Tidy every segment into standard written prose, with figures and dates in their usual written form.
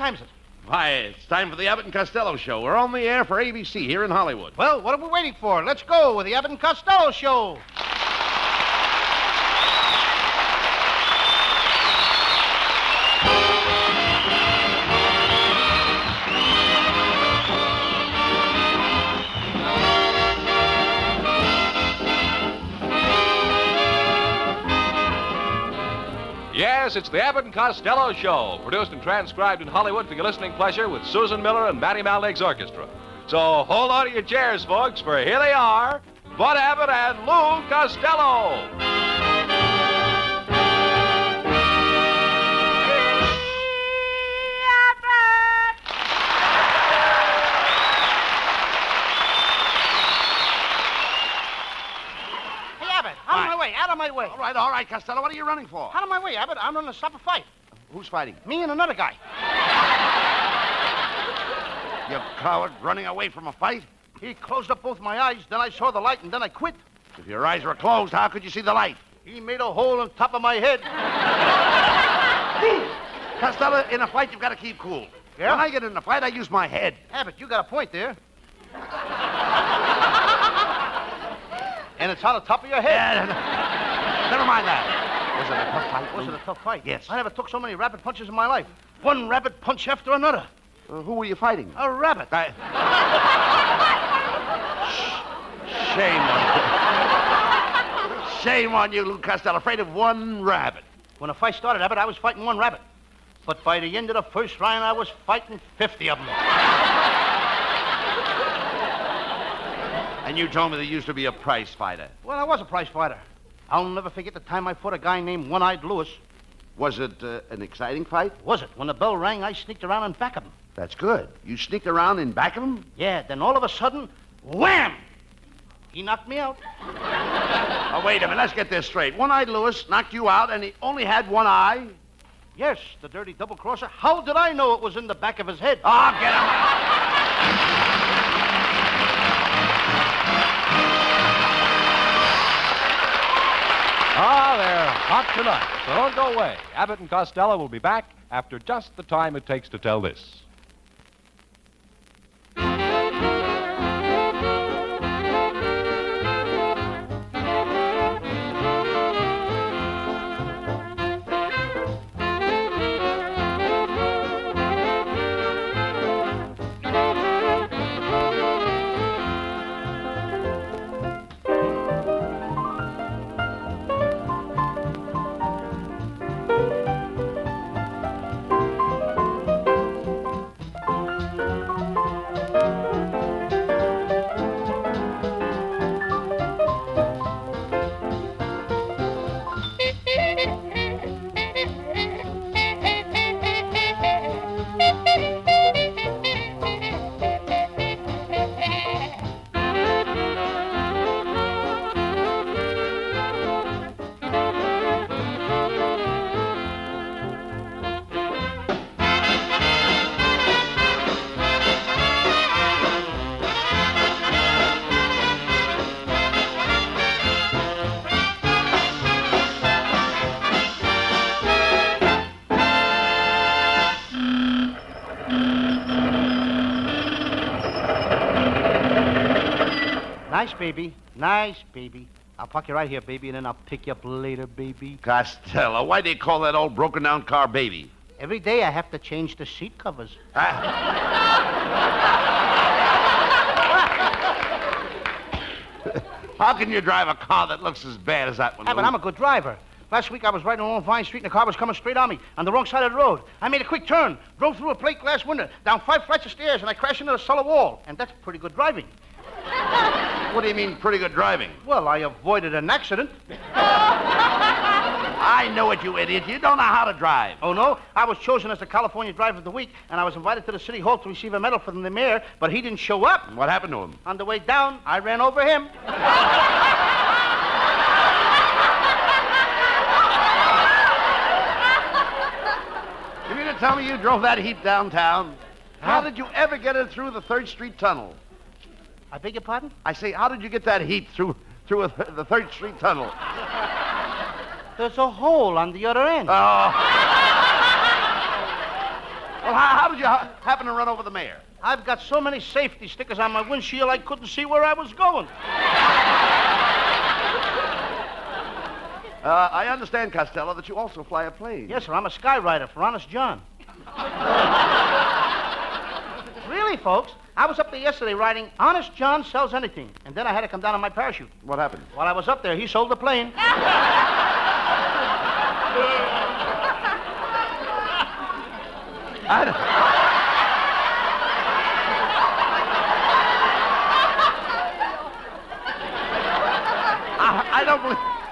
time's it? Why, it's time for the Abbott and Costello show. We're on the air for ABC here in Hollywood. Well, what are we waiting for? Let's go with the Abbott and Costello show. Yes, it's the Abbott and Costello Show, produced and transcribed in Hollywood for your listening pleasure with Susan Miller and Matty Malnick's orchestra. So hold on to your chairs, folks, for here they are, Bud Abbott and Lou Costello. Out of my way. All right, Costello. What are you running for? Out of my way, Abbott. I'm running to stop a fight. Who's fighting? Me and another guy. You coward, running away from a fight? He closed up both my eyes, then I saw the light, and then I quit. If your eyes were closed, how could you see the light? He made a hole on top of my head. Costello, in a fight, you've got to keep cool. Yeah? When I get in a fight, I use my head. Abbott, you got a point there. And it's on the top of your head. Yeah, never mind that. Was it a tough fight? Was it a tough fight? Yes. I never took so many rabbit punches in my life. One rabbit punch after another. Who were you fighting? A rabbit. Shame on you. Shame on you, Lou Costello. Afraid of one rabbit. When the fight started, Abbott, I was fighting one rabbit. But by the end of the first round, I was fighting 50 of them. And you told me there used to be a prize fighter. Well, I was a prize fighter. I'll never forget the time I fought a guy named One-Eyed Louis. Was it an exciting fight? Was it? When the bell rang, I sneaked around in back of him. That's good. You sneaked around in back of him? Yeah, then all of a sudden, wham! He knocked me out. Oh, wait a minute. Let's get this straight. One-Eyed Louis knocked you out, and he only had one eye? Yes, the dirty double-crosser. How did I know it was in the back of his head? Oh, get him out. They're hot tonight, so don't go away. Abbott and Costello will be back after just the time it takes to tell this. Nice, baby. Nice, baby. I'll park you right here, baby, and then I'll pick you up later, baby. Costello, why do you call that old broken-down car baby? Every day I have to change the seat covers. How can you drive a car that looks as bad as that one? Abbott, I'm a good driver. Last week I was riding along Vine Street and the car was coming straight on me on the wrong side of the road. I made a quick turn, drove through a plate glass window, down 5 flights of stairs, and I crashed into the cellar wall. And that's pretty good driving. What do you mean, pretty good driving? Well, I avoided an accident. I know it, you idiot. You don't know how to drive. Oh, no? I was chosen as the California Driver of the Week, and I was invited to the City Hall to receive a medal from the mayor, but he didn't show up. What happened to him? On the way down, I ran over him. You mean to tell me you drove that heap downtown? How did you ever get it through the 3rd Street Tunnel? I beg your pardon? I say, how did you get that heat through the 3rd Street Tunnel? There's a hole on the other end. Oh. Well, how did you happen to run over the mayor? I've got so many safety stickers on my windshield I couldn't see where I was going. I understand, Costello, that you also fly a plane. Yes, sir. I'm a skywriter for Honest John. Really, folks? I was up there yesterday writing, Honest John sells anything. And then I had to come down on my parachute. What happened? While I was up there, he sold the plane.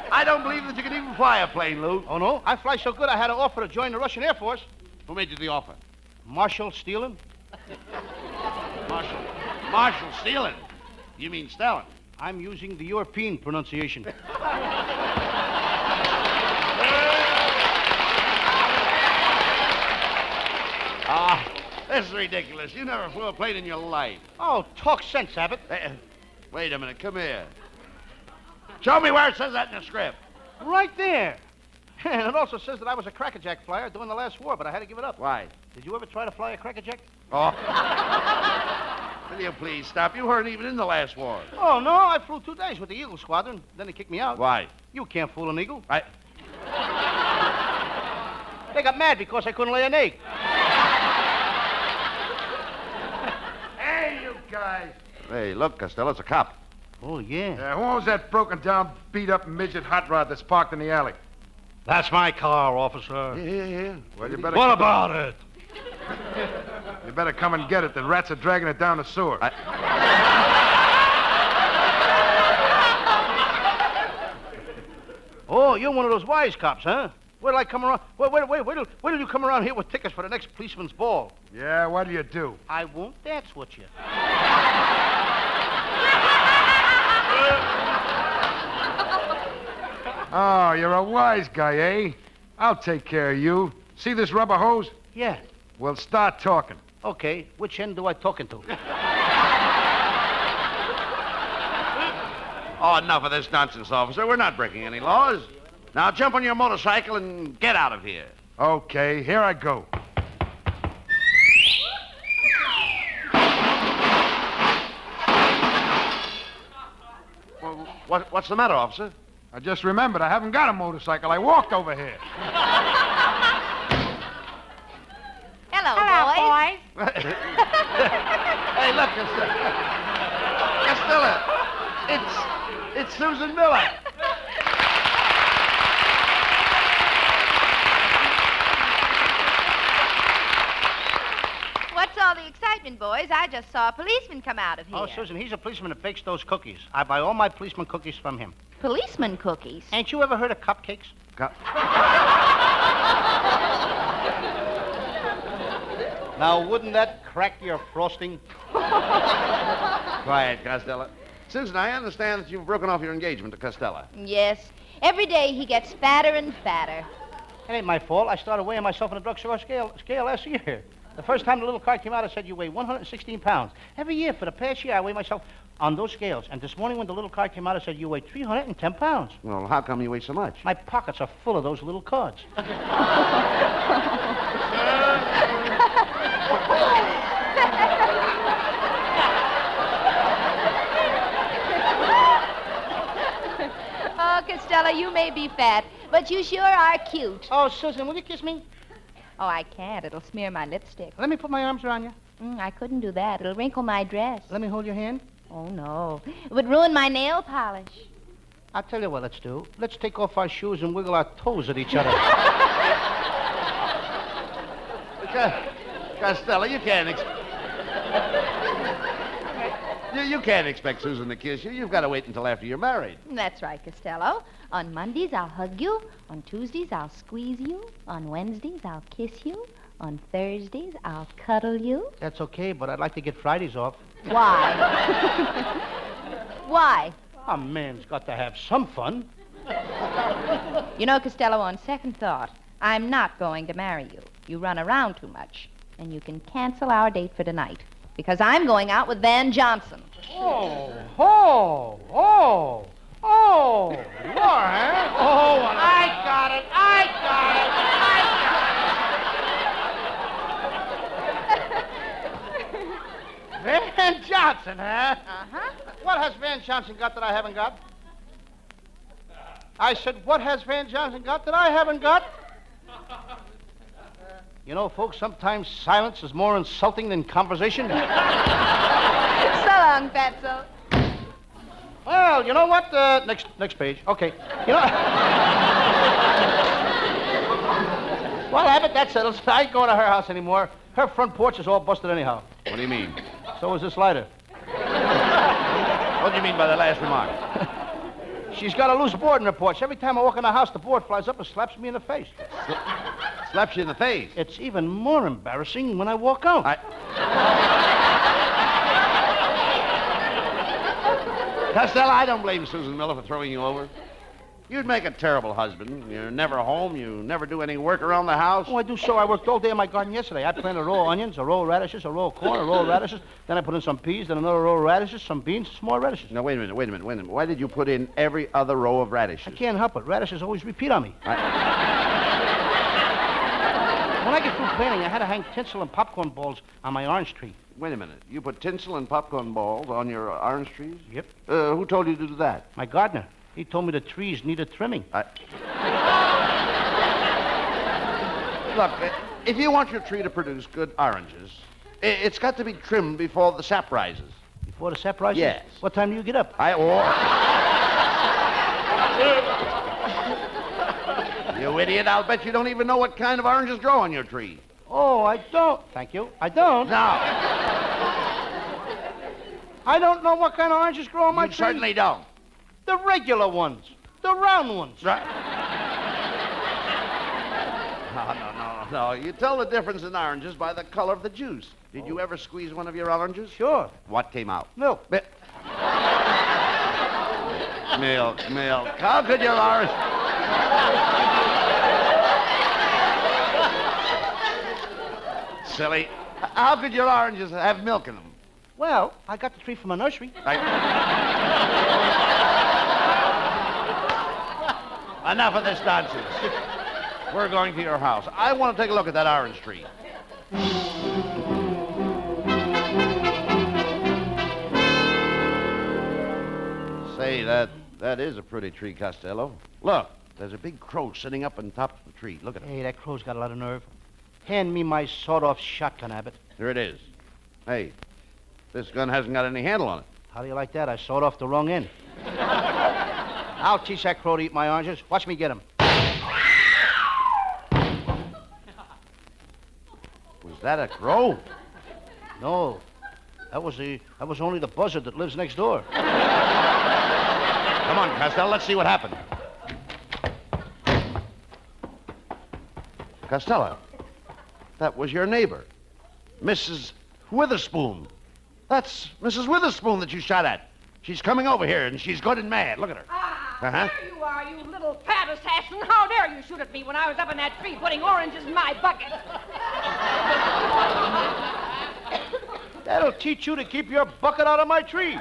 I don't believe that you can even fly a plane, Lou. Oh, no? I fly so good I had to offer to join the Russian Air Force. Who made you the offer? Marshall Steelin. Marshall Steelin. You mean Stalin? I'm using the European pronunciation. This is ridiculous. You never flew a plane in your life. Oh, talk sense, Abbott. Wait a minute. Come here. Show me where it says that in the script. Right there. And it also says that I was a crackerjack flyer during the last war, but I had to give it up. Why? Did you ever try to fly a crackerjack? Oh. Will you please stop? You weren't even in the last war. Oh, no. I flew 2 days with the Eagle Squadron. Then they kicked me out. Why? You can't fool an eagle. I... They got mad because I couldn't lay an egg. Hey, you guys. Hey, look, Costello, it's a cop. Oh, yeah. Who owns that broken down, beat up midget hot rod that's parked in the alley? That's my car, officer. Yeah. Well, you better. What about it? You better come and get it. The rats are dragging it down the sewer. Oh, you're one of those wise cops, huh? Where'll I come around? Wait till you come around here with tickets for the next policeman's ball. Yeah, what do you do? I won't dance with you. Oh, you're a wise guy, eh? I'll take care of you. See this rubber hose? Yeah. Well, start talking. Okay, which end do I talk into? Oh, enough of this nonsense, officer. We're not breaking any laws. Now jump on your motorcycle and get out of here. Okay, here I go. Well, what's the matter, officer? I just remembered I haven't got a motorcycle. I walked over here. Hello, boys. Hey, look, Costello. It's Susan Miller. What's all the excitement, boys? I just saw a policeman come out of here. Oh, Susan, he's a policeman that bakes those cookies. I buy all my policeman cookies from him. Policeman cookies? Ain't you ever heard of cupcakes? Now, wouldn't that crack your frosting? Quiet, Costello. Susan, I understand that you've broken off your engagement to Costello. Yes. Every day he gets fatter and fatter. It ain't my fault. I started weighing myself on a drugstore scale last year. The first time the little card came out, it said you weigh 116 pounds. Every year for the past year, I weigh myself on those scales. And this morning when the little card came out, it said you weigh 310 pounds. Well, how come you weigh so much? My pockets are full of those little cards. Oh, Costello, you may be fat, but you sure are cute. Oh, Susan, will you kiss me? Oh, I can't. It'll smear my lipstick. Let me put my arms around you. I couldn't do that. It'll wrinkle my dress. Let me hold your hand. Oh, no. It would ruin my nail polish. I'll tell you what let's do. Let's take off our shoes and wiggle our toes at each other. Costello, you can't you can't expect Susan to kiss you. You've got to wait until after you're married. That's right, Costello. On Mondays, I'll hug you. On Tuesdays, I'll squeeze you. On Wednesdays, I'll kiss you. On Thursdays, I'll cuddle you. That's okay, but I'd like to get Fridays off. Why? Why? A man's got to have some fun. You know, Costello, on second thought, I'm not going to marry you. You run around too much. And you can cancel our date for tonight. Because I'm going out with Van Johnson. Oh, Lauren. Oh, I got it. Johnson, huh? Uh-huh. What has Van Johnson got that I haven't got? I said, what has Van Johnson got that I haven't got? You know, folks, sometimes silence is more insulting than conversation. So long, Fatso. Well, you know what? Next page. Okay. You know. Well, Abbott, that settles. I ain't going to her house anymore. Her front porch is all busted anyhow. What do you mean? So is this lighter. What do you mean by the last remark? She's got a loose board in her porch. Every time I walk in the house, the board flies up and slaps me in the face. Slaps you in the face. It's even more embarrassing when I walk out. Costello, I don't blame Susan Miller for throwing you over. You'd make a terrible husband. You're never home. You never do any work around the house. Oh, I do so. I worked all day in my garden yesterday. I planted a row of onions, a row of radishes, a row of corn, a row of radishes. Then I put in some peas, then another row of radishes, some beans, some more radishes. Now, wait a minute. Why did you put in every other row of radishes? I can't help it. Radishes always repeat on me. When I get through planting, I had to hang tinsel and popcorn balls on my orange tree. Wait a minute. You put tinsel and popcorn balls on your orange trees? Yep. Who told you to do that? My gardener. He told me the trees needed trimming. Look, if you want your tree to produce good oranges, it's got to be trimmed before the sap rises. Before the sap rises? Yes. What time do you get up? You idiot, I'll bet you don't even know what kind of oranges grow on your tree. Oh, I don't. Thank you. I don't. No. I don't know what kind of oranges grow on my You tree. certainly don't. The regular ones. The round ones. Right. No. You tell the difference in oranges by the color of the juice. Did you ever squeeze one of your oranges? Sure. What came out? Milk. Milk. How could your orange... Silly. How could your oranges have milk in them? Well, I got the tree from a nursery. Enough of this nonsense. We're going to your house. I want to take a look at that orange tree. Say, that is a pretty tree, Costello. Look, there's a big crow sitting up on top of the tree. Look at him. Hey, that crow's got a lot of nerve. Hand me my sawed-off shotgun, Abbott. Here it is. Hey, this gun hasn't got any handle on it. How do you like that? I sawed off the wrong end. I'll teach that crow to eat my oranges. Watch me get him. Was that a crow? No. That was only the buzzard that lives next door. Come on, Costello, let's see what happened. Costello, that was your neighbor, Mrs. Witherspoon. That's Mrs. Witherspoon that you shot at. She's coming over here, and she's good and mad. Look at her. There you are, you little fat assassin. How dare you shoot at me when I was up in that tree putting oranges in my bucket? That'll teach you to keep your bucket out of my tree.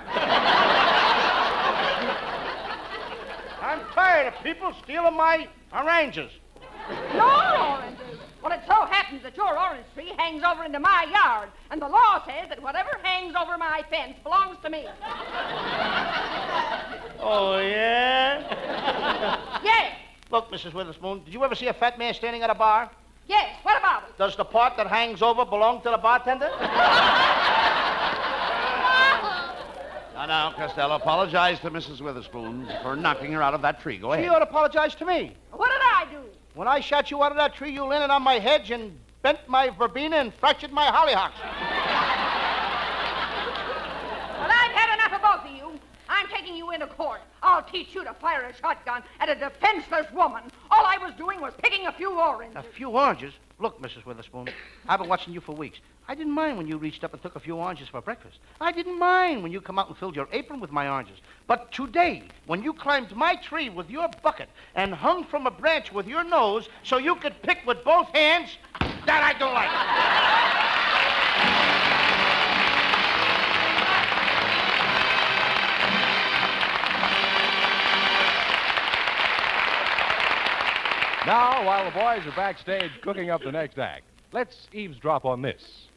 I'm tired of people stealing my oranges. Your oranges? Well, it so happens that your orange tree hangs over into my yard, and the law says that whatever hangs over my fence belongs to me. Oh, yeah? Yes. Look, Mrs. Witherspoon, did you ever see a fat man standing at a bar? Yes, what about it? Does the part that hangs over belong to the bartender? Now, Costello, apologize to Mrs. Witherspoon for knocking her out of that tree. Go She ahead. ought to apologize to me. What did I do? When I shot you out of that tree, you landed on my hedge and bent my verbena and fractured my hollyhocks. Well, I've had enough of both of you. I'm taking you into court. I'll teach you to fire a shotgun at a defenseless woman. All I was doing was picking a few oranges. A few oranges? Look, Mrs. Witherspoon, I've been watching you for weeks. I didn't mind when you reached up and took a few oranges for breakfast. I didn't mind when you come out and filled your apron with my oranges. But today, when you climbed my tree with your bucket and hung from a branch with your nose so you could pick with both hands, that I don't like. Now, while the boys are backstage cooking up the next act, let's eavesdrop on this.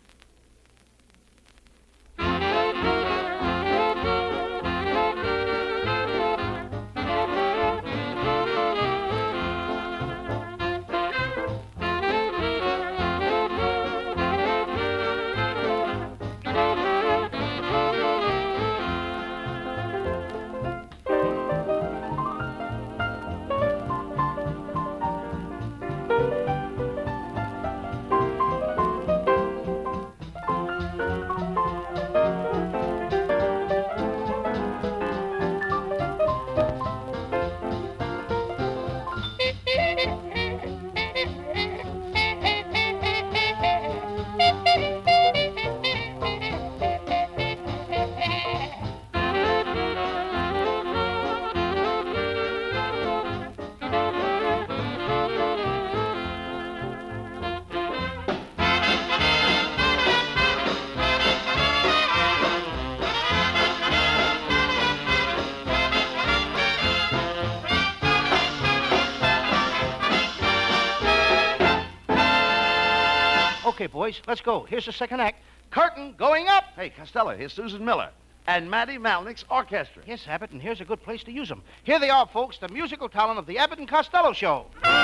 Okay, boys, let's go. Here's the second act. Curtain going up. Hey, Costello, here's Susan Miller and Matty Malnick's orchestra. Yes, Abbott, and here's a good place to use them. Here they are, folks, the musical talent of the Abbott and Costello Show. I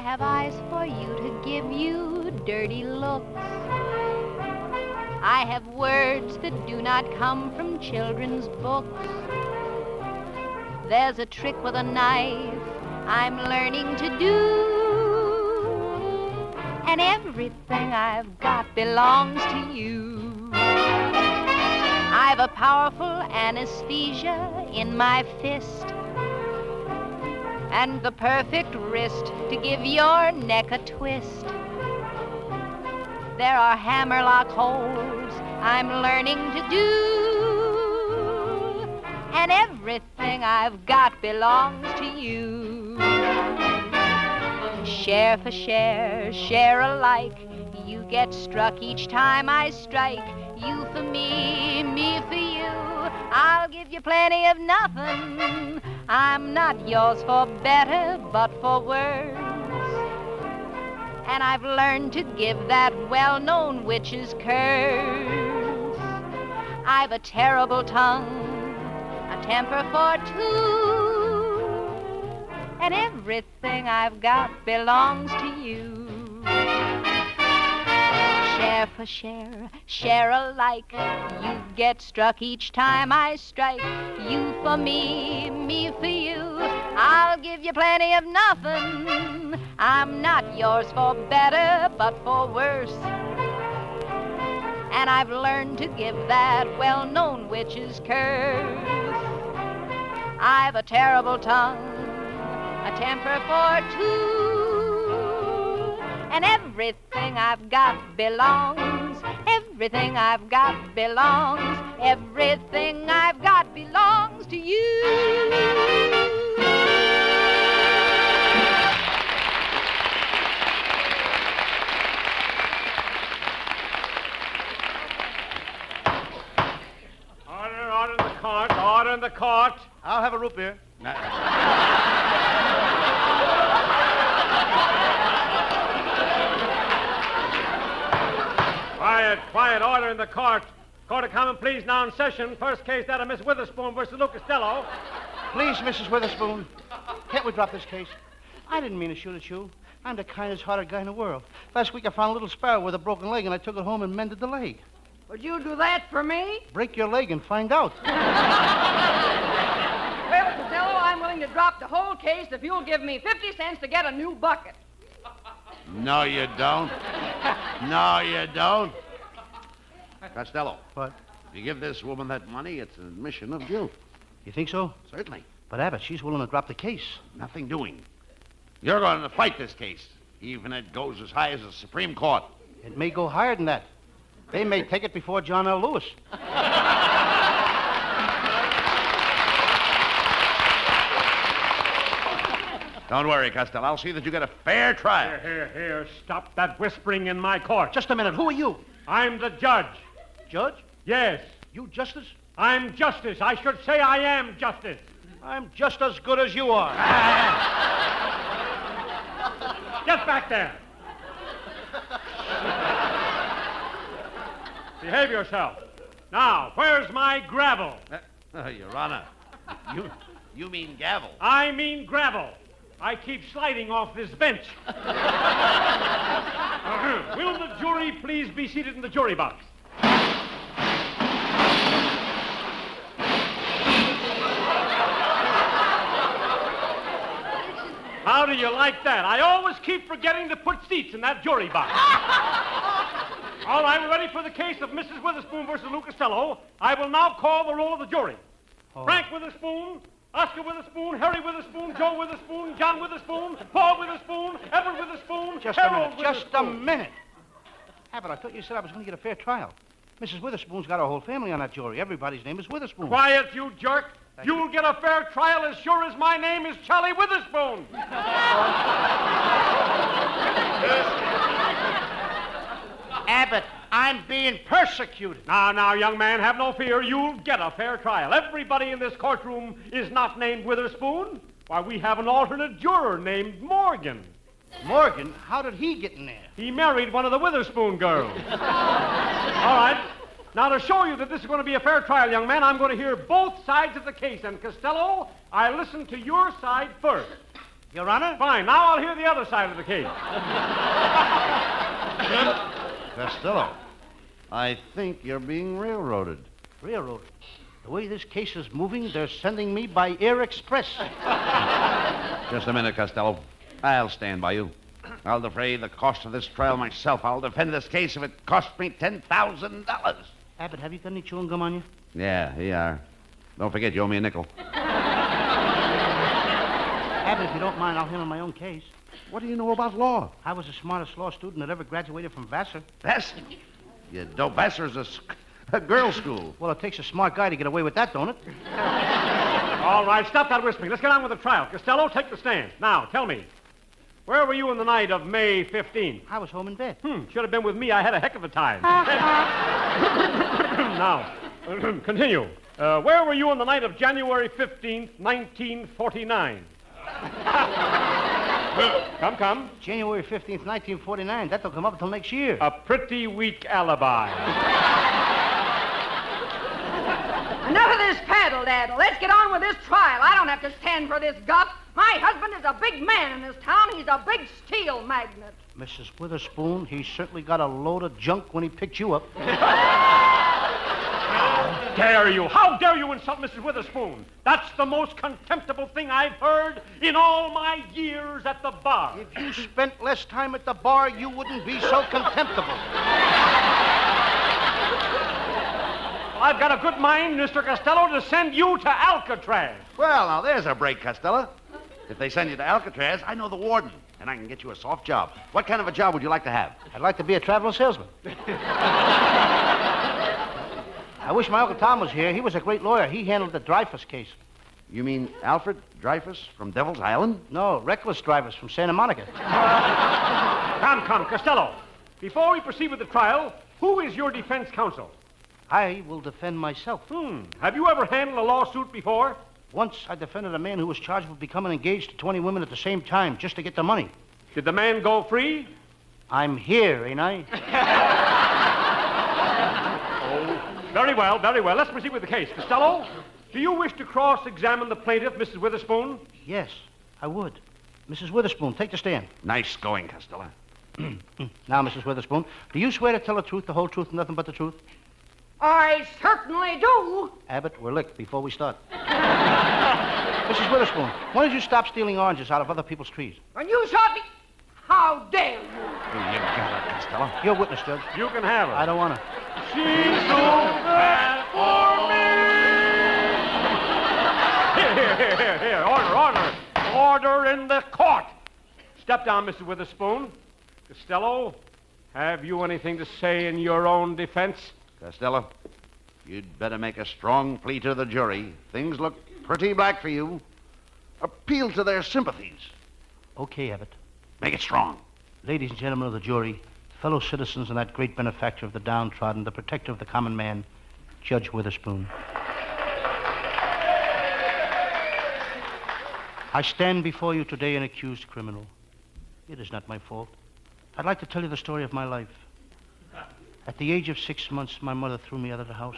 have eyes for you to give you dirty looks. I have words that do not come from children's books. There's a trick with a knife I'm learning to do. And everything I've got belongs to you. I've a powerful anesthesia in my fist, and the perfect wrist to give your neck a twist. There are hammerlock holes I'm learning to do, and everything I've got belongs to you. Share for share, share alike. You get struck each time I strike. You for me, me for you. I'll give you plenty of nothing. I'm not yours for better, but for worse. And I've learned to give that well-known witch's curse. I've a terrible tongue, a temper for two, and everything I've got belongs to you. Share for share, share alike. You get struck each time I strike. You for me, me for you. I'll give you plenty of nothing. I'm not yours for better, but for worse. And I've learned to give that well-known witch's curse. I've a terrible tongue, a temper for two, and everything I've got belongs. Everything I've got belongs. Everything I've got belongs to you. Order in the cart. Order in the cart. I'll have a root beer. Quiet, order in the court. Court of Common Pleas now in session. First case, that of Miss Witherspoon versus Lou Costello. Please, Mrs. Witherspoon, can't we drop this case? I didn't mean to shoot at you. I'm the kindest-hearted guy in the world. Last week I found a little sparrow with a broken leg, and I took it home and mended the leg. Would you do that for me? Break your leg and find out. Well, Costello, I'm willing to drop the whole case if you'll give me 50 cents to get a new bucket. No, you don't. No, you don't. Costello. What? If you give this woman that money, it's an admission of guilt. You think so? Certainly. But, Abbott, she's willing to drop the case. Nothing doing. You're going to fight this case, even if it goes as high as the Supreme Court. It may go higher than that. They may take it before John L. Lewis. Don't worry, Costello. I'll see that you get a fair trial. Here. Stop that whispering in my court. Just a minute. Who are you? I'm the judge. Judge? Yes. You justice? I'm justice. I should say I am justice. I'm just as good as you are. Get back there. Behave yourself. Now, where's my gravel? Your Honor, you mean gavel. I mean gravel. I keep sliding off this bench. Will the jury please be seated in the jury box? How do you like that? I always keep forgetting to put seats in that jury box. All right, we're ready for the case of Mrs. Witherspoon versus Lou Costello. I will now call the roll of the jury. Oh. Frank Witherspoon, Oscar Witherspoon, Harry Witherspoon, Joe Witherspoon, John Witherspoon, Paul Witherspoon, Edward Witherspoon, Just a Harold minute. Just a Witherspoon. minute. Abbott, I thought you said I was going to get a fair trial. Mrs. Witherspoon's got her whole family on that jury. Everybody's name is Witherspoon. Quiet, you jerk. You'll get a fair trial as sure as my name is Charlie Witherspoon. Abbott, I'm being persecuted. Now, young man, have no fear. You'll get a fair trial. Everybody in this courtroom is not named Witherspoon. Why, we have an alternate juror named Morgan. Morgan, how did he get in there? He married one of the Witherspoon girls. All right. Now, to show you that this is going to be a fair trial, young man, I'm going to hear both sides of the case. And, Costello, I listen to your side first. Your Honor? Fine. Now I'll hear the other side of the case. Costello, I think you're being railroaded. Railroad. The way this case is moving, they're sending me by air express. Just a minute, Costello. I'll stand by you. I'll defray the cost of this trial myself. I'll defend this case if it costs me $10,000. Abbott, have you got any chewing gum on you? Yeah, here you are. Don't forget, you owe me a nickel. Abbott, if you don't mind, I'll handle my own case. What do you know about law? I was the smartest law student that ever graduated from Vassar. Vassar? You dope, Vassar's a girls' school. Well, it takes a smart guy to get away with that, don't it? All right, stop that whispering. Let's get on with the trial. Costello, take the stand. Now, tell me, where were you on the night of May 15th? I was home in bed. Should have been with me. I had a heck of a time. Now, continue. Where were you on the night of January 15th, 1949? Come. January 15th, 1949. That don't come up until next year. A pretty weak alibi. Enough of this paddle-daddle. Let's get on with this trial. I don't have to stand for this guff. My husband is a big man in this town. He's a big steel magnet. Mrs. Witherspoon, he certainly got a load of junk when he picked you up. How dare you insult Mrs. Witherspoon? That's the most contemptible thing I've heard in all my years at the bar. If you spent less time at the bar, you wouldn't be so contemptible. I've got a good mind, Mr. Costello, to send you to Alcatraz. Well, now, there's a break, Costello. If they send you to Alcatraz, I know the warden, and I can get you a soft job. What kind of a job would you like to have? I'd like to be a traveling salesman. I wish my Uncle Tom was here. He was a great lawyer. He handled the Dreyfus case. You mean Alfred Dreyfus from Devil's Island? No, reckless drivers from Santa Monica. Come, Costello. Before we proceed with the trial, who is your defense counsel? I will defend myself. Have you ever handled a lawsuit before? Once I defended a man who was charged with becoming engaged to 20 women at the same time just to get the money. Did the man go free? I'm here, ain't I? Very well. Let's proceed with the case. Costello, do you wish to cross-examine the plaintiff, Mrs. Witherspoon? Yes, I would. Mrs. Witherspoon, take the stand. Nice going, Costello. Now, Mrs. Witherspoon, do you swear to tell the truth, the whole truth, and nothing but the truth? I certainly do. Abbott, we're licked before we start. Mrs. Witherspoon, when did you stop stealing oranges out of other people's trees? When you shot me, how dare you? You got it, Costello. You're witness, Judge. You can have her. I don't want to. She's so bad for me. Here. Order in the court. Step down, Mrs. Witherspoon. Costello, have you anything to say in your own defense? Costello, you'd better make a strong plea to the jury. Things look pretty black for you. Appeal to their sympathies. Okay, Abbott. Make it strong. Ladies and gentlemen of the jury, fellow citizens and that great benefactor of the downtrodden, the protector of the common man, Judge Witherspoon. I stand before you today an accused criminal. It is not my fault. I'd like to tell you the story of my life. At the age of 6 months, my mother threw me out of the house.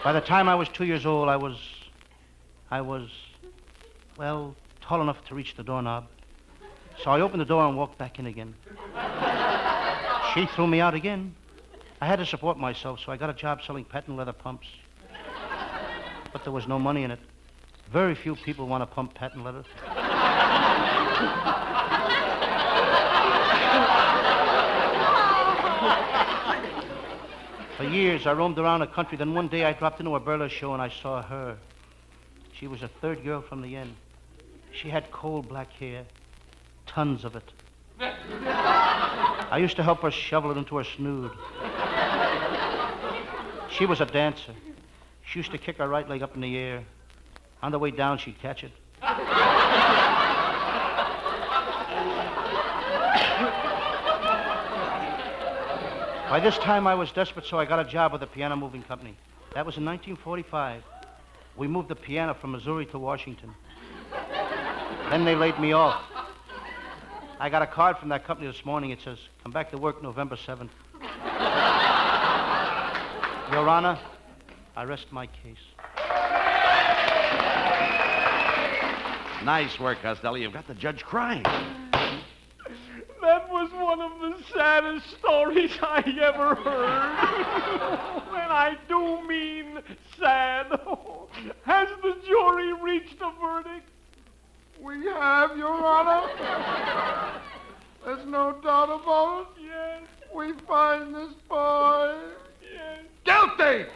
By the time I was 2 years old, I was, well, tall enough to reach the doorknob. So I opened the door and walked back in again. She threw me out again. I had to support myself, so I got a job selling patent leather pumps. But there was no money in it. Very few people want to pump patent leather. For years, I roamed around the country. Then one day, I dropped into a burlesque show, and I saw her. She was a third girl from the end. She had coal black hair, tons of it. I used to help her shovel it into her snood. She was a dancer. She used to kick her right leg up in the air. On the way down, she'd catch it. By this time, I was desperate, so I got a job with a piano moving company. That was in 1945. We moved the piano from Missouri to Washington. Then they laid me off. I got a card from that company this morning. It says, come back to work November 7th. Your Honor, I rest my case. Nice work, Costello. You've got the judge crying. That was one of the saddest stories I ever heard. And I do mean sad. Has the jury reached a verdict? We have, Your Honor. There's no doubt about it. Yes, We find this boy yes. guilty.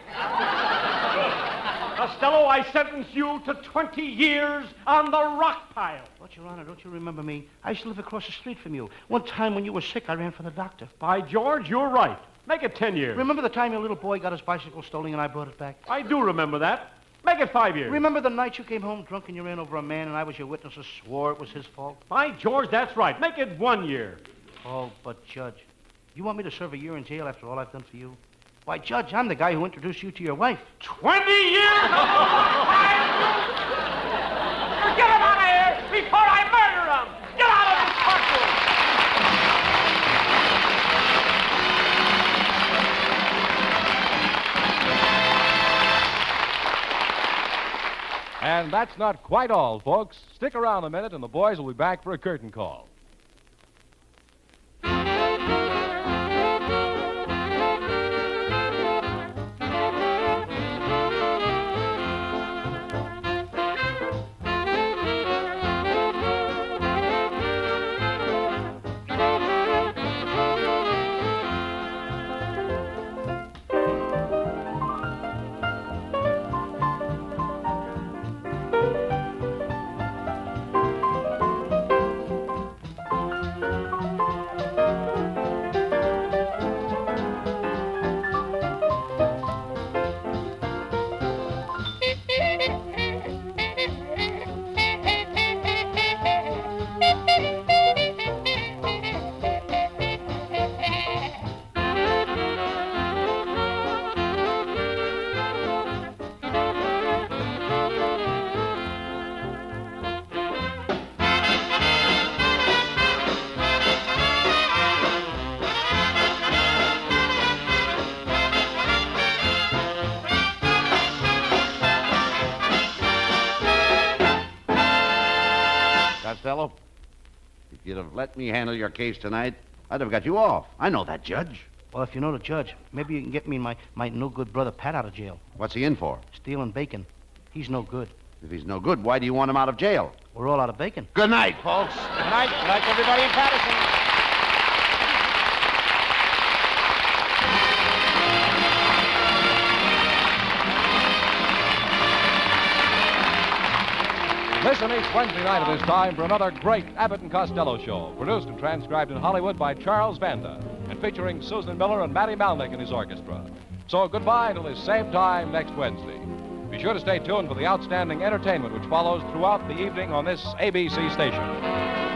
Costello, I sentence you to 20 years on the rock pile. What, Your Honor, don't you remember me? I used to live across the street from you. One time when you were sick, I ran for the doctor. By George, you're right. Make it 10 years. Remember the time your little boy got his bicycle stolen and I brought it back? I do remember that. Make it 5 years. Remember the night you came home drunk and you ran over a man and I was your witness and swore it was his fault? By George, that's right. Make it 1 year. Oh, but Judge, you want me to serve a year in jail after all I've done for you? Why, Judge, I'm the guy who introduced you to your wife. 20 years? Get him out of here before I murder him! Get out of this courtroom! And that's not quite all, folks. Stick around a minute and the boys will be back for a curtain call. Costello, if you'd have let me handle your case tonight, I'd have got you off. I know that, Judge. Well, if you know the judge, maybe you can get me and my no-good brother Pat out of jail. What's he in for? Stealing bacon. He's no good. If he's no good, why do you want him out of jail? We're all out of bacon. Good night, folks. Good night. Good night to everybody in Patterson. Listen each Wednesday night at this time for another great Abbott and Costello show, produced and transcribed in Hollywood by Charles Vanda, and featuring Susan Miller and Matty Malnick and his orchestra. So goodbye until this same time next Wednesday. Be sure to stay tuned for the outstanding entertainment which follows throughout the evening on this ABC station.